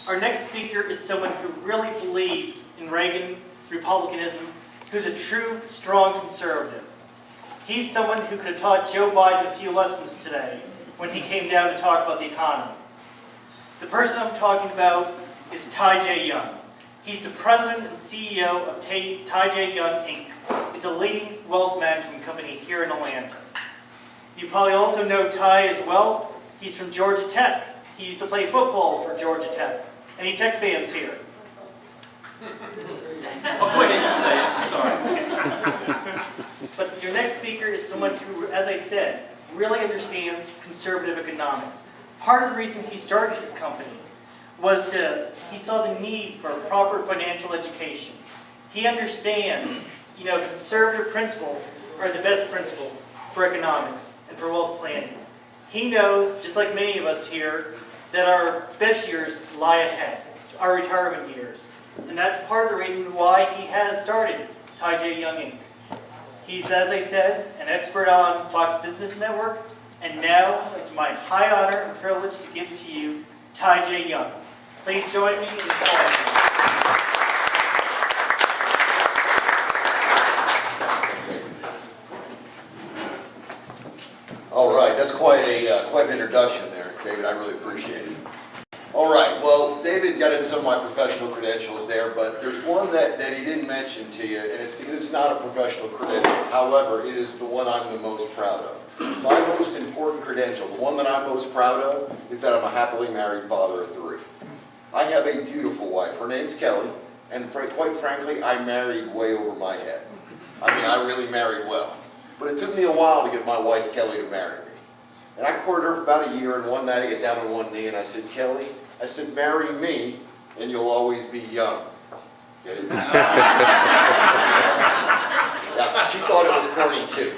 Our next speaker is someone who really believes in Reagan Republicanism, who's a true, strong conservative. He's someone who could have taught Joe Biden a few lessons today when he came down to talk about the economy. The person I'm talking about is Ty J. Young. He's the president and CEO of Ty J. Young, Inc. It's a leading wealth management company here in Atlanta. You probably also know Ty as well. He's from Georgia Tech. He used to play football for Georgia Tech. Any Tech fans here? Oh, wait, you say it. Sorry. But your next speaker is someone who, as I said, really understands conservative economics. Part of the reason he started his company was he saw the need for proper financial education. He understands, conservative principles are the best principles for economics and for wealth planning. He knows, just like many of us here, that our best years lie ahead, our retirement years. And that's part of the reason why he has started Ty J. Young, Inc. He's, as I said, an expert on Fox Business Network, and now it's my high honor and privilege to give to you Ty J. Young. Please join me in calling. All right, that's quite an introduction there, David. I really appreciate it. All right, well, David got into some of my professional credentials there, but there's one that he didn't mention to you, and it's because it's not a professional credential. However, it is the one I'm the most proud of. My most important credential, the one that I'm most proud of, is that I'm a happily married father of 3. I have a beautiful wife. Her name's Kelly, and quite frankly, I married way over my head. I mean, I really married well. But it took me a while to get my wife, Kelly, to marry me. And I courted her for about a year, and one night I get down on one knee and I said, Kelly, I said, marry me and you'll always be young. Get it? Yeah, she thought it was corny too.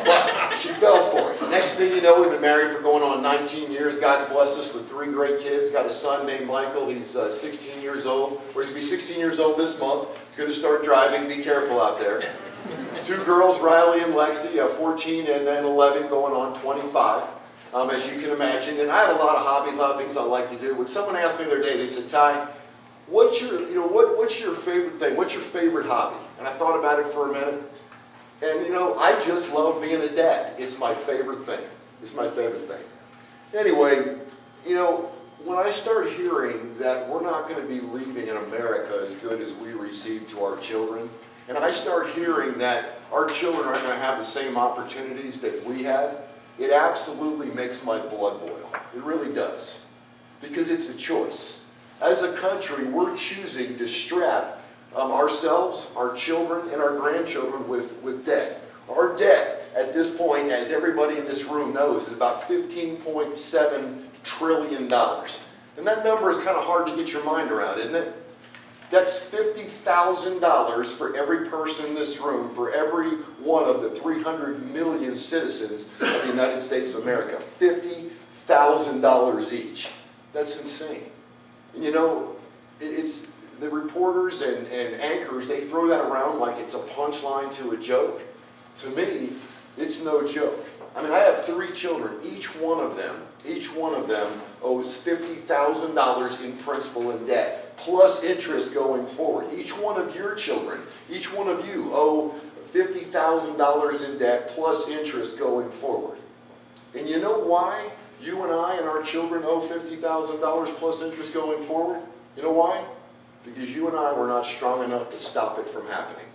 But she fell for it. Next thing you know, we've been married for going on 19 years. God's blessed us with 3 great kids. Got a son named Michael. He's 16 years old. Or he's going to be 16 years old this month. He's going to start driving. Be careful out there. 2 girls, Riley and Lexi, 14 and then 11, going on 25, as you can imagine. And I have a lot of hobbies, a lot of things I like to do. When someone asked me the other day, they said, Ty, what's your favorite thing? What's your favorite hobby? And I thought about it for a minute. And, I just love being a dad. It's my favorite thing. It's my favorite thing. Anyway, when I start hearing that we're not going to be leaving in America as good as we receive to our children, and I start hearing that our children aren't going to have the same opportunities that we had, it absolutely makes my blood boil. It really does. Because it's a choice. As a country, we're choosing to strap ourselves, our children, and our grandchildren with debt. Our debt at this point, as everybody in this room knows, is about $15.7 trillion. And that number is kind of hard to get your mind around, isn't it? That's $50,000 for every person in this room, for every one of the 300 million citizens of the United States of America. $50,000 each. That's insane. And it's the reporters and anchors, they throw that around like it's a punchline to a joke. To me, it's no joke. I mean, I have 3 children. Each one of them owes $50,000 in principal and debt, plus interest going forward. Each one of your children, each one of you owe $50,000 in debt, plus interest going forward. And you know why you and I and our children owe $50,000 plus interest going forward? You know why? Because you and I were not strong enough to stop it from happening.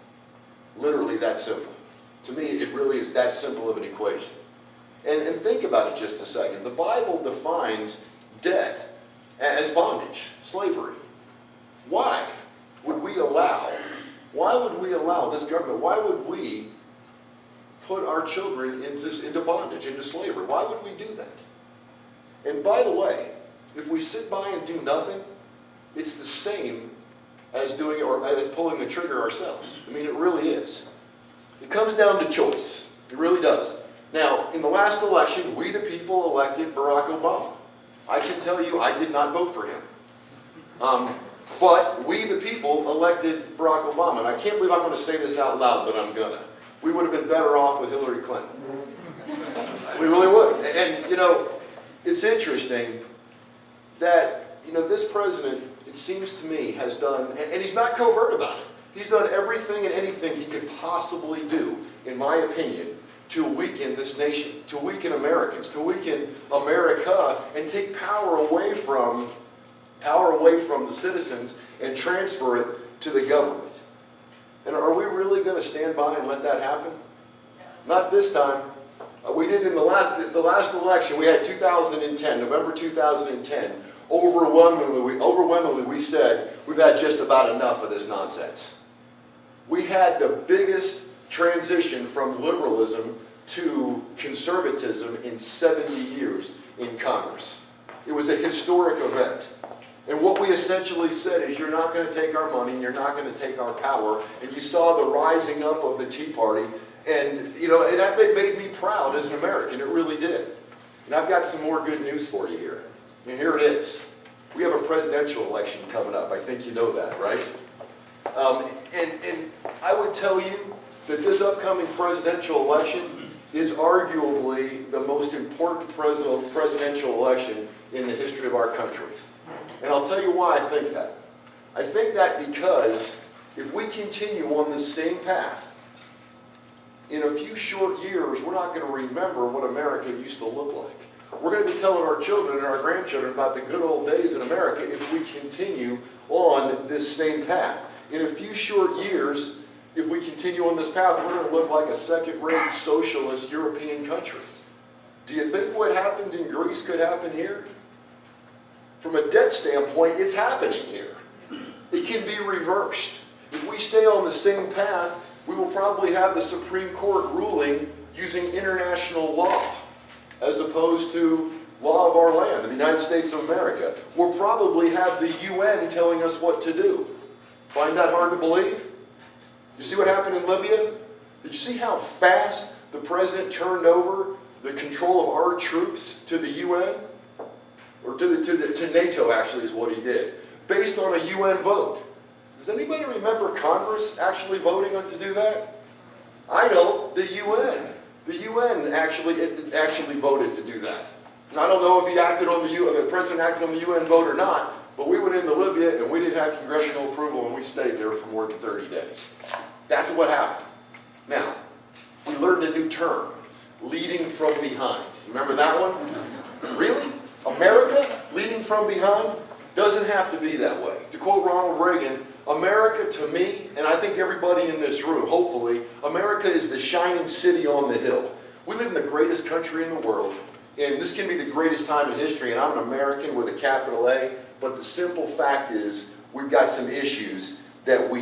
Literally that simple. To me, it really is that simple of an equation. And think about it just a second. The Bible defines debt as bondage, slavery. Why would we allow this government, why would we put our children into bondage, into slavery? Why would we do that? And by the way, if we sit by and do nothing, it's the same as doing or as pulling the trigger ourselves. I mean, it really is. It comes down to choice. It really does. Now, in the last election, we the people elected Barack Obama. I can tell you I did not vote for him. But we the people elected Barack Obama. And I can't believe I'm going to say this out loud, but I'm going to. We would have been better off with Hillary Clinton. We really would. And, it's interesting that you know, this president, it seems to me, has done, and he's not covert about it, he's done everything and anything he could possibly do, in my opinion, to weaken this nation, to weaken Americans, to weaken America, and take power away from the citizens and transfer it to the government. And are we really going to stand by and let that happen? Not this time. We did in the last election. We had 2010, November 2010. Overwhelmingly, we said we've had just about enough of this nonsense. We had the biggest transition from liberalism to conservatism in 70 years in Congress. It was a historic event. And what we essentially said is, you're not going to take our money, and you're not going to take our power. And you saw the rising up of the Tea Party, and you know, and that made me proud as an American. It really did. And I've got some more good news for you here. And here it is. We have a presidential election coming up. I think you know that, right? And I would tell you that this upcoming presidential election is arguably the most important presidential election in the history of our country. And I'll tell you why I think that. I think that because if we continue on this same path, in a few short years, we're not going to remember what America used to look like. We're going to be telling our children and our grandchildren about the good old days in America if we continue on this same path. In a few short years, if we continue on this path, we're going to look like a second-rate socialist European country. Do you think what happened in Greece could happen here? From a debt standpoint, it's happening here. It can be reversed. If we stay on the same path, we will probably have the Supreme Court ruling using international law as opposed to law of our land, the United States of America. We'll probably have the UN telling us what to do. Find that hard to believe? You see what happened in Libya? Did you see how fast the president turned over the control of our troops to the UN? Or to NATO, actually, is what he did, based on a UN vote. Does anybody remember Congress actually voting on to do that? I don't. The UN. The UN actually voted to do that. And I don't know if the president acted on the UN vote or not, but we went into Libya and we didn't have congressional approval and we stayed there for more than 30 days. That's what happened. Now, we learned a new term, leading from behind. Remember that one? Really? America leading from behind? Doesn't have to be that way. To quote Ronald Reagan, America to me, and I think everybody in this room, hopefully, America is the shining city on the hill. We live in the greatest country in the world, and this can be the greatest time in history, and I'm an American with a capital A, but the simple fact is we've got some issues that we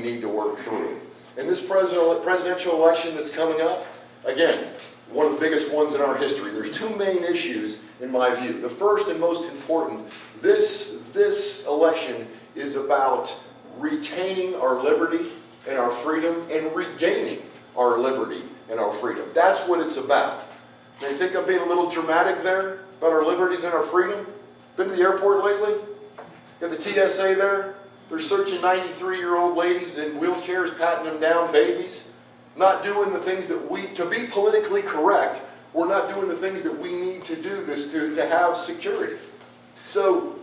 need to work through. And this presidential election that's coming up, again, one of the biggest ones in our history. There's two main issues in my view. The first and most important, this election is about retaining our liberty and our freedom and regaining our liberty and our freedom. That's what it's about. Now, you think I'm being a little dramatic there about our liberties and our freedom? Been to the airport lately? Got the TSA there? They're searching 93-year-old ladies in wheelchairs, patting them down, babies. Not doing the things that to be politically correct, we're not doing the things that we need to do to have security. So,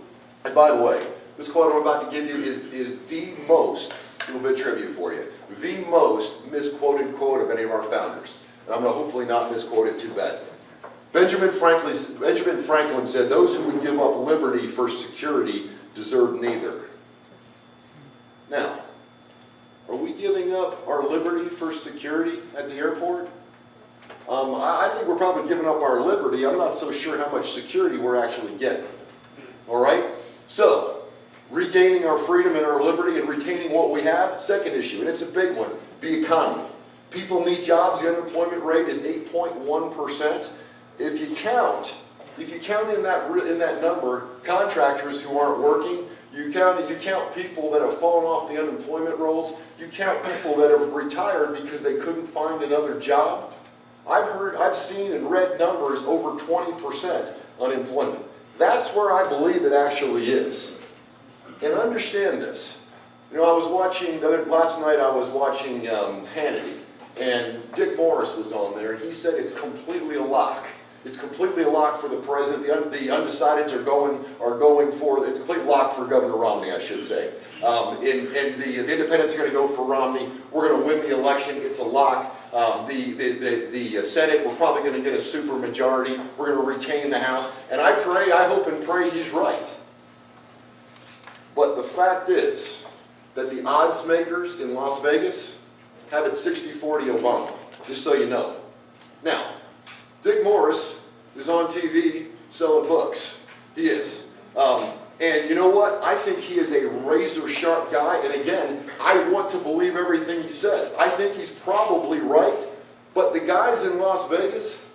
and by the way, this quote I'm about to give you is the most, a little bit of trivia for you, the most misquoted quote of any of our founders. And I'm going to hopefully not misquote it too badly. Benjamin Franklin said, "Those who would give up liberty for security deserve neither." Now, are we giving up our liberty for security at the airport? I think we're probably giving up our liberty. I'm not so sure how much security we're actually getting. All right? So, regaining our freedom and our liberty and retaining what we have, second issue, and it's a big one, the economy. People need jobs. The unemployment rate is 8.1%. If you count in that number contractors who aren't working, you count people that have fallen off the unemployment rolls, you count people that have retired because they couldn't find another job. I've seen and read numbers over 20% unemployment. That's where I believe it actually is. And understand this. You know, last night I was watching Hannity, and Dick Morris was on there, and he said it's completely a lock It's completely a lock for the president. The undecideds are going for, it's a complete lock for Governor Romney, I should say. And the independents are going to go for Romney. We're going to win the election. It's a lock. The Senate, we're probably going to get a super majority. We're going to retain the House. And I hope and pray he's right. But the fact is that the odds makers in Las Vegas have it 60-40 Obama, just so you know. Now, Dick Morris is on TV selling books. He is. And you know what? I think he is a razor-sharp guy. And again, I want to believe everything he says. I think he's probably right. But the guys in Las Vegas,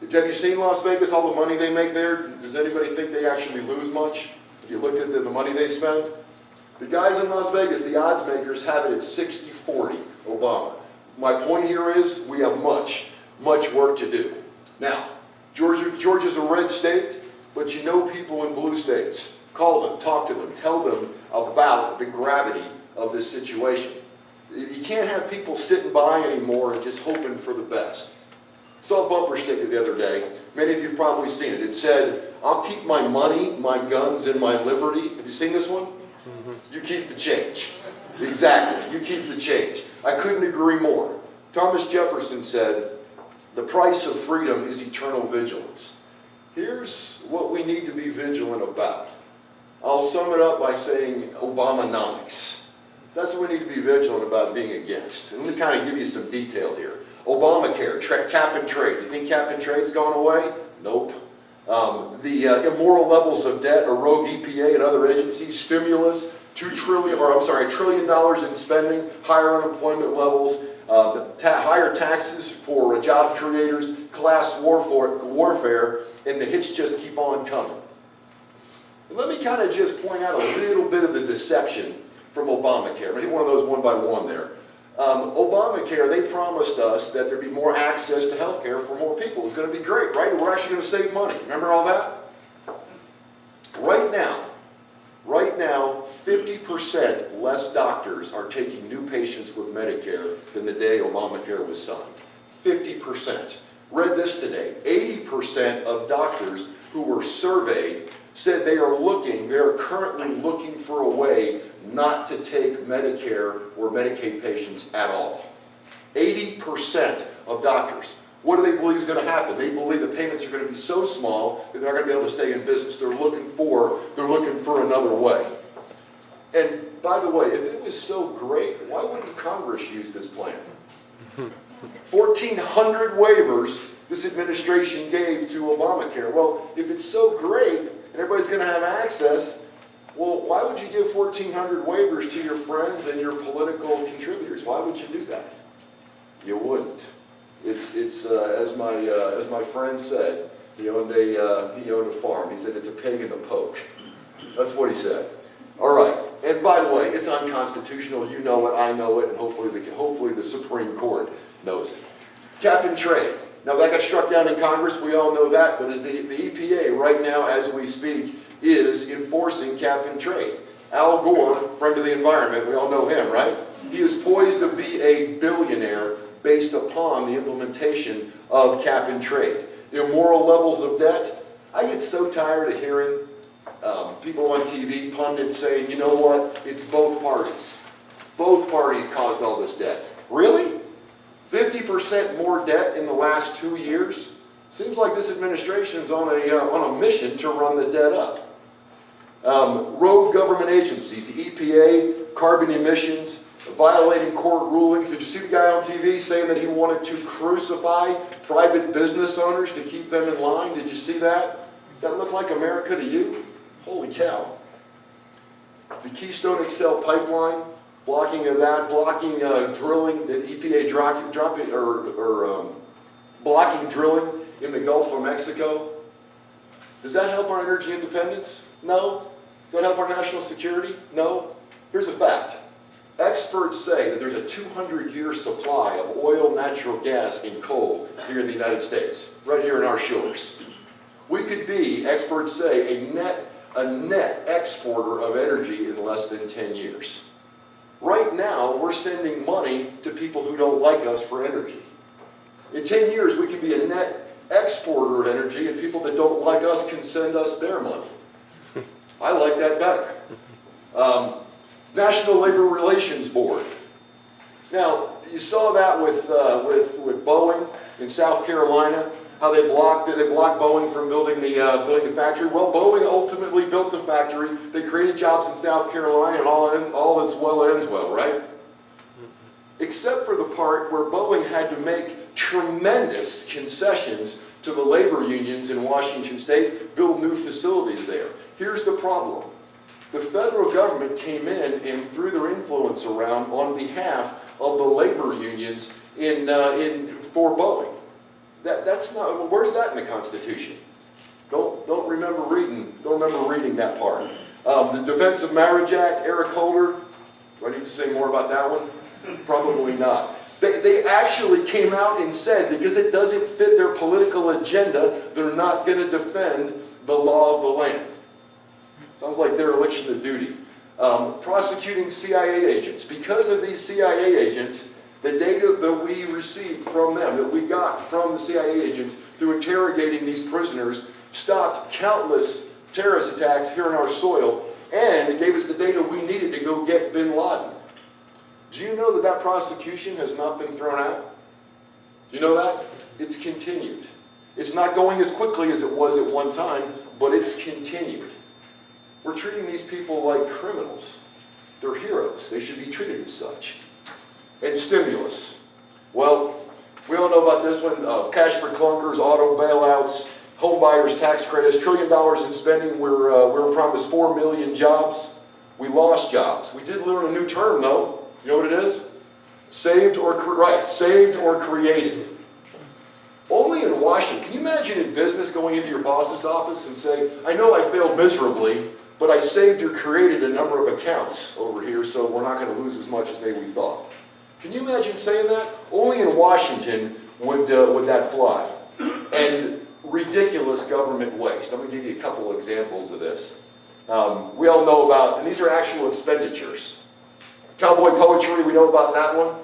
have you seen Las Vegas, all the money they make there? Does anybody think they actually lose much? Have you looked at the money they spend? The guys in Las Vegas, the odds makers, have it at 60-40 Obama. My point here is we have much work to do. Now, Georgia's a red state, but you know people in blue states. Call them, talk to them, tell them about the gravity of this situation. You can't have people sitting by anymore and just hoping for the best. I saw a bumper sticker the other day. Many of you have probably seen it. It said, "I'll keep my money, my guns, and my liberty." Have you seen this one? You keep the change. Exactly, you keep the change. I couldn't agree more. Thomas Jefferson said, "The price of freedom is eternal vigilance." Here's what we need to be vigilant about. I'll sum it up by saying Obamonomics. That's what we need to be vigilant about being against. And let me kind of give you some detail here. Obamacare, cap and trade. You think cap and trade's gone away? Nope. The immoral levels of debt, a rogue EPA and other agencies, stimulus, $1 trillion in spending, higher unemployment levels, higher taxes for job creators, class warfare, and the hits just keep on coming. And let me kind of just point out a little bit of the deception from Obamacare. I'm going to hit one of those one by one there. Obamacare, they promised us that there'd be more access to health care for more people. It was going to be great, right? We're actually going to save money. Remember all that? Right now, 50% less doctors are taking new patients with Medicare than the day Obamacare was signed. 50%. Read this today. 80% of doctors who were surveyed said they are currently looking for a way not to take Medicare or Medicaid patients at all. 80% of doctors. What do they believe is going to happen? They believe the payments are going to be so small that they're not going to be able to stay in business. They're looking for another way. And by the way, if it was so great, why wouldn't Congress use this plan? 1,400 waivers this administration gave to Obamacare. Well, if it's so great and everybody's going to have access, well, why would you give 1,400 waivers to your friends and your political contributors? Why would you do that? You wouldn't. It's as my friend said. He owned a farm. He said it's a pig in the poke. That's what he said. All right. And by the way, it's unconstitutional. You know it. I know it. And hopefully the Supreme Court knows it. Cap and trade. Now that got struck down in Congress. We all know that. But as the EPA right now, as we speak, is enforcing cap and trade. Al Gore, friend of the environment. We all know him, right? He is poised to be a billionaire based upon the implementation of cap and trade. Immoral levels of debt. I get so tired of hearing people on TV, pundits saying, you know what, it's both parties. Both parties caused all this debt. Really? 50% more debt in the last 2 years? Seems like this administration's on a mission to run the debt up. Rogue government agencies, the EPA, carbon emissions, violating court rulings. Did you see the guy on TV saying that he wanted to crucify private business owners to keep them in line? Did you see that? Does that look like America to you? Holy cow. The Keystone XL pipeline, blocking of that, blocking drilling, the EPA blocking drilling in the Gulf of Mexico. Does that help our energy independence? No. Does that help our national security? No. Here's a fact. Experts say that there's a 200-year supply of oil, natural gas, and coal here in the United States, right here in our shores. We could be, experts say, a net exporter of energy in less than 10 years. Right now, we're sending money to people who don't like us for energy. In 10 years, we could be a net exporter of energy, and people that don't like us can send us their money. I like that better. National Labor Relations Board. Now, you saw that with Boeing in South Carolina, how they blocked Boeing from building the factory. Well, Boeing ultimately built the factory. They created jobs in South Carolina, and all that's well ends well, right? Except for the part where Boeing had to make tremendous concessions to the labor unions in Washington State, build new facilities there. Here's the problem. The federal government came in and threw their influence around on behalf of the labor unions for Boeing. That's not, where's that in the Constitution? Don't remember reading that part. The Defense of Marriage Act, Eric Holder. Do I need to say more about that one? Probably not. They actually came out and said, because it doesn't fit their political agenda, they're not going to defend the law of the land. Sounds like dereliction of duty. Prosecuting CIA agents. Because of these CIA agents, the data that we received from them, that we got from the CIA agents through interrogating these prisoners, stopped countless terrorist attacks here on our soil, and it gave us the data we needed to go get bin Laden. Do you know that prosecution has not been thrown out? Do you know that? It's continued. It's not going as quickly as it was at one time, but it's continued. We're treating these people like criminals. They're heroes. They should be treated as such. And stimulus. Well, we all know about this one. Cash for clunkers, auto bailouts, home buyers tax credits, $1 trillion in spending. We were promised 4 million jobs. We lost jobs. We did learn a new term, though. You know what it is? Saved or created. Only in Washington. Can you imagine in business going into your boss's office and say, I know I failed miserably, but I saved or created a number of accounts over here, so we're not going to lose as much as maybe we thought. Can you imagine saying that? Only in Washington would that fly. And ridiculous government waste. I'm going to give you a couple examples of this. We all know about, and these are actual expenditures. Cowboy poetry, we know about that one.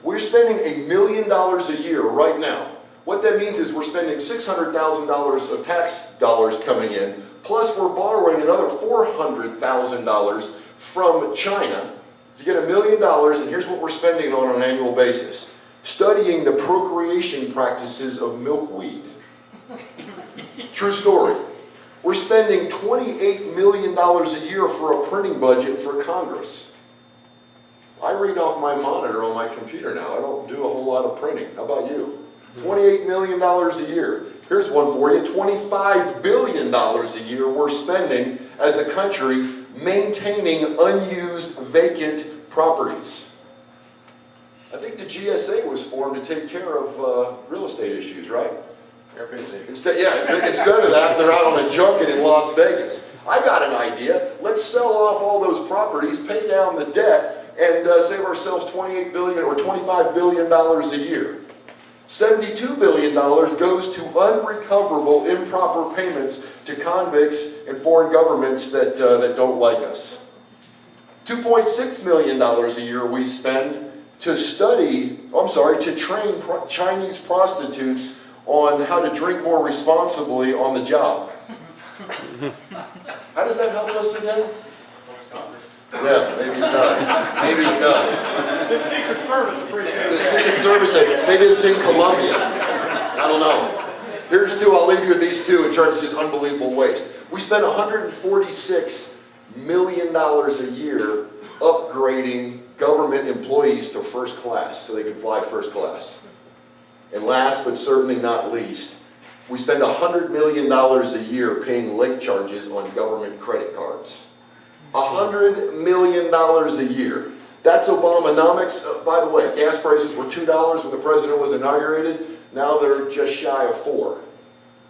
We're spending $1 million a year right now. What that means is we're spending $600,000 of tax dollars coming in, plus we're borrowing another $400,000 from China to get $1 million, and here's what we're spending on an annual basis. Studying the procreation practices of milkweed. True story. We're spending $28 million a year for a printing budget for Congress. I read off my monitor on my computer now. I don't do a whole lot of printing. How about you? $28 million a year. Here's one for you. $25 billion a year we're spending as a country maintaining unused vacant properties. I think the GSA was formed to take care of real estate issues, right? Instead of that, they're out on a junket in Las Vegas. I got an idea. Let's sell off all those properties, pay down the debt, and save ourselves $28 billion or $25 billion a year. $72 billion goes to unrecoverable improper payments to convicts and foreign governments that don't like us. $2.6 million a year we spend to train Chinese prostitutes on how to drink more responsibly on the job. How does that help us again? Yeah, maybe it does. Maybe it does. The Secret Service is pretty good. The Secret Service, maybe it's in Colombia. I don't know. Here's two, I'll leave you with these two in terms of just unbelievable waste. We spend $146 million a year upgrading government employees to first class so they can fly first class. And last but certainly not least, we spend $100 million a year paying late charges on government credit cards. $100 million a year. That's Obamonomics. By the way, gas prices were $2 when the president was inaugurated. Now they're just shy of $4.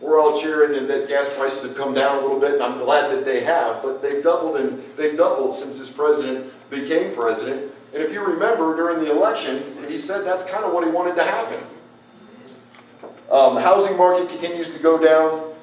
We're all cheering that gas prices have come down a little bit, and I'm glad that they have, but they've doubled since this president became president. And if you remember, during the election, he said that's kind of what he wanted to happen. The housing market continues to go down.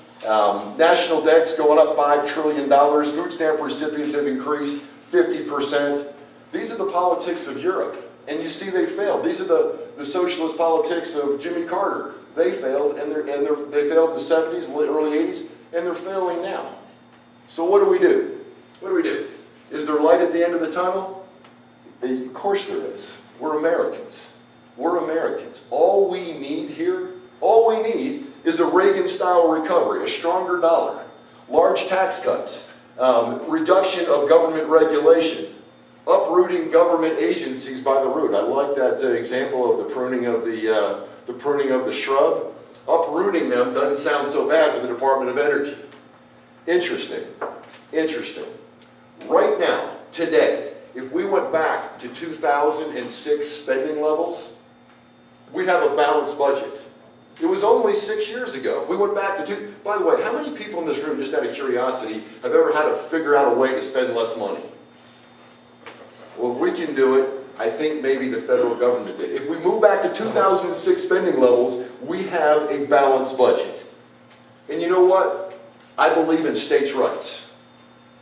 National debt's going up $5 trillion. Food stamp recipients have increased 50%. These are the politics of Europe. And you see they failed. These are the socialist politics of Jimmy Carter. They failed, and they failed in the 70s, early 80s, and they're failing now. So what do we do? What do we do? Is there light at the end of the tunnel? Of course there is. We're Americans. We're Americans. All we need here, all we need is a Reagan-style recovery, a stronger dollar, large tax cuts, reduction of government regulation, uprooting government agencies by the root. I like that example of the pruning of the shrub. Uprooting them doesn't sound so bad for the Department of Energy. Interesting. Interesting. Right now, today, if we went back to 2006 spending levels, we'd have a balanced budget. It was only 6 years ago. We went back to By the way, how many people in this room, just out of curiosity, have ever had to figure out a way to spend less money? Well, if we can do it, I think maybe the federal government did. If we move back to 2006 spending levels, we have a balanced budget. And you know what? I believe in states' rights.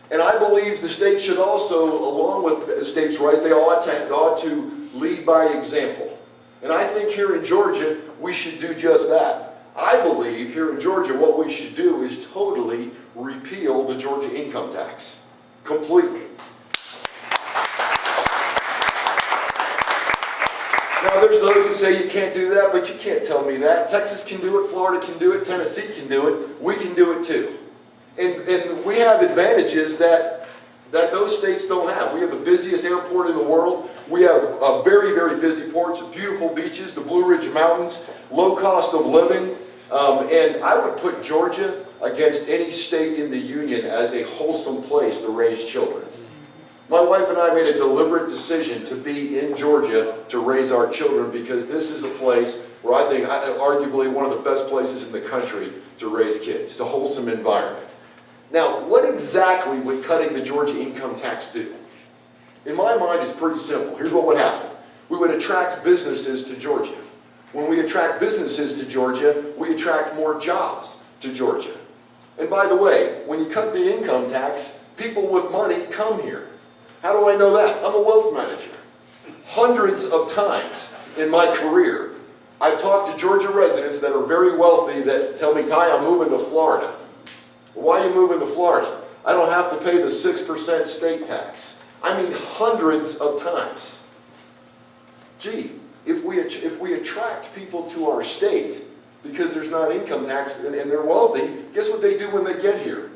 And I believe the state should also, along with states' rights, they ought to lead by example. And I think here in Georgia, we should do just that. I believe here in Georgia, what we should do is totally repeal the Georgia income tax. Completely. Now, there's those who say you can't do that, but you can't tell me that. Texas can do it, Florida can do it, Tennessee can do it, we can do it too. And we have advantages that those states don't have. We have the busiest airport in the world. We have very, very busy ports, beautiful beaches, the Blue Ridge Mountains, low cost of living. And I would put Georgia against any state in the union as a wholesome place to raise children. My wife and I made a deliberate decision to be in Georgia to raise our children because this is a place where I think arguably one of the best places in the country to raise kids. It's a wholesome environment. Now, what exactly would cutting the Georgia income tax do? In my mind, it's pretty simple. Here's what would happen. We would attract businesses to Georgia. When we attract businesses to Georgia, we attract more jobs to Georgia. And by the way, when you cut the income tax, people with money come here. How do I know that? I'm a wealth manager. Hundreds of times in my career, I've talked to Georgia residents that are very wealthy that tell me, Ty, I'm moving to Florida. Why are you moving to Florida? I don't have to pay the 6% state tax. I mean, hundreds of times. Gee, if we attract people to our state because there's not income tax and they're wealthy, guess what they do when they get here?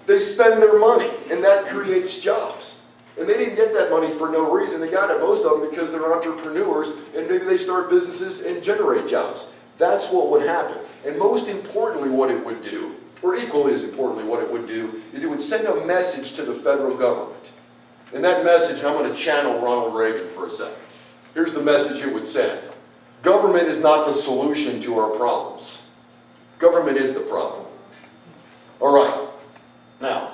They spend their money, and that creates jobs. And they didn't get that money for no reason. They got it, most of them, because they're entrepreneurs, and maybe they start businesses and generate jobs. That's what would happen. And most importantly, what it would do, or equally as importantly, what it would do, is it would send a message to the federal government. And that message, and I'm going to channel Ronald Reagan for a second. Here's the message it would send. Government is not the solution to our problems. Government is the problem. All right. Now,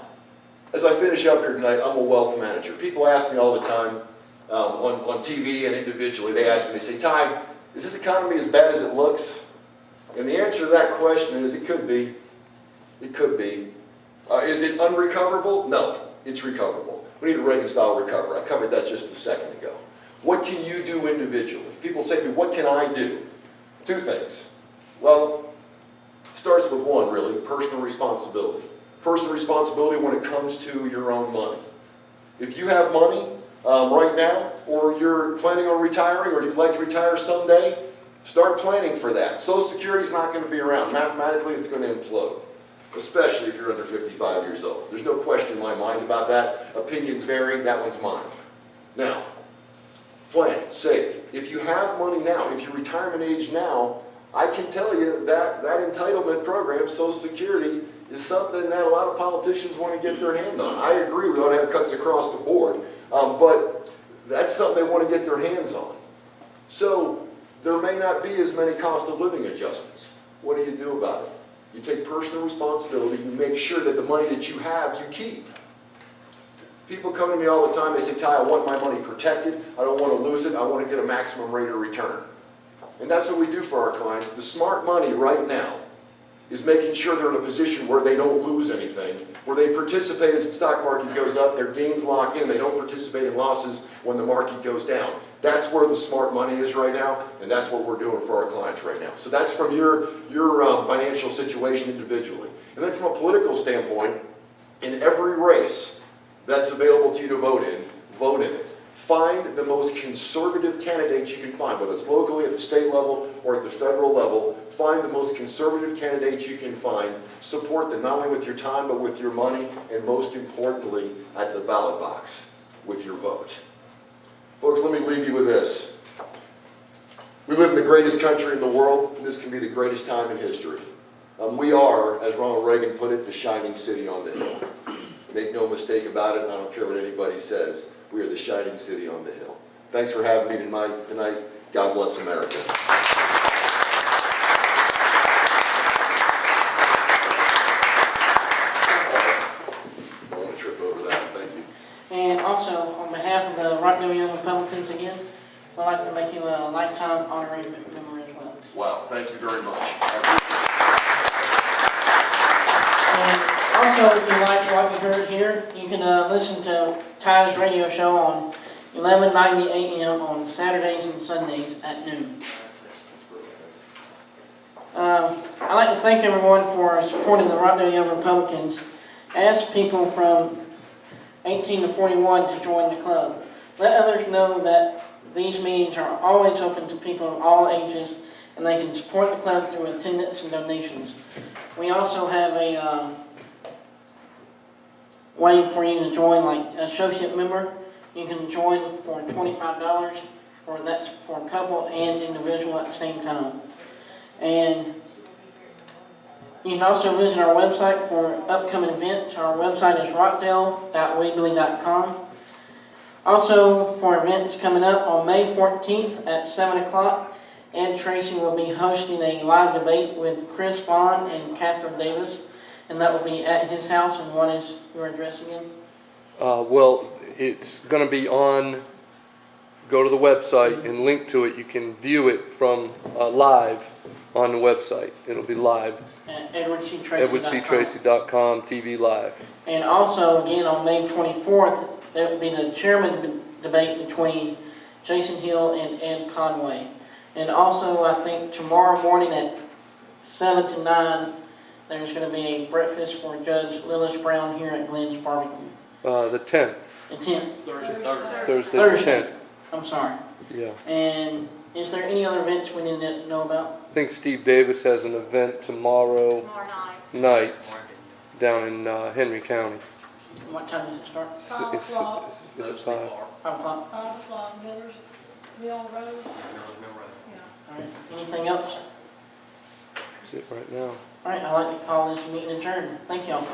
as I finish up here tonight, I'm a wealth manager. People ask me all the time on TV and individually, they ask me, they say, Ty, is this economy as bad as it looks? And the answer to that question is it could be. It could be. Is it unrecoverable? No, it's recoverable. We need a Reagan-style recovery. I covered that just a second ago. What can you do individually? People say to me, what can I do? Two things. Well, it starts with one, really, personal responsibility. Personal responsibility when it comes to your own money. If you have money right now, or you're planning on retiring, or you'd like to retire someday, start planning for that. Social Security is not going to be around. Mathematically, it's going to implode, especially if you're under 55 years old. There's no question in my mind about that. Opinions vary. That one's mine. Now, plan, save. If you have money now, if you're retirement age now, I can tell you that entitlement program, Social Security, is something that a lot of politicians want to get their hand on. I agree we ought to have cuts across the board, but that's something they want to get their hands on. So there may not be as many cost of living adjustments. What do you do about it? You take personal responsibility, you make sure that the money that you have, you keep. People come to me all the time, they say, Ty, I want my money protected, I don't want to lose it, I want to get a maximum rate of return. And that's what we do for our clients. The smart money right now is making sure they're in a position where they don't lose anything, where they participate as the stock market goes up, their gains lock in, they don't participate in losses when the market goes down. That's where the smart money is right now, and that's what we're doing for our clients right now. So that's from your financial situation individually. And then from a political standpoint, in every race that's available to you to vote in it. Find the most conservative candidates you can find, whether it's locally, at the state level, or at the federal level. Find the most conservative candidates you can find. Support them not only with your time, but with your money, and most importantly, at the ballot box with your vote. Folks, let me leave you with this. We live in the greatest country in the world, and this can be the greatest time in history. We are, as Ronald Reagan put it, the shining city on the hill. Make no mistake about it, and I don't care what anybody says. We are the shining city on the hill. Thanks for having me tonight. God bless America. I want to trip over that. Thank you. And also, on behalf of the Rockdale Young Republicans again, we'd like to make you a lifetime honorary member as well. Wow, thank you very much. And also, if you like what you heard here, you can listen to Ty's radio show on 1190 AM on Saturdays and Sundays at noon. I'd like to thank everyone for supporting the Rockdale Young Republicans. Ask people from 18 to 41 to join the club. Let others know that these meetings are always open to people of all ages, and they can support the club through attendance and donations. We also have a way for you to join, like associate member. You can join for $25. That's for a couple and individual at the same time. And you can also visit our website for upcoming events. Our website is rockdale.weebly.com. Also, for events coming up on May 14th at 7 o'clock, Ed Tracy will be hosting a live debate with Chris Vaughn and Catherine Davis, and that will be at his house. And what is your address again? Well, it's going to be on, go to the website and link to it. You can view it from live on the website. It'll be live. At EdwardCTracy.com. EdwardCTracy.com, TV live. And also, again, on May 24th, there will be the chairman debate between Jason Hill and Ed Conway. And also, I think tomorrow morning at 7 to 9, there's going to be a breakfast for Judge Lillis Brown here at Glenn's Barbecue. The 10th. The 10th. Thursday the 10th. I'm sorry. Yeah. And is there any other events we need to know about? I think Steve Davis has an event tomorrow night down in Henry County. What time does it start? Is it 5? 5 o'clock. 5 o'clock, Miller's Mill Road. Yeah. All right. Anything else? That's it right now. All right. I'd like to call this meeting adjourned. Thank y'all.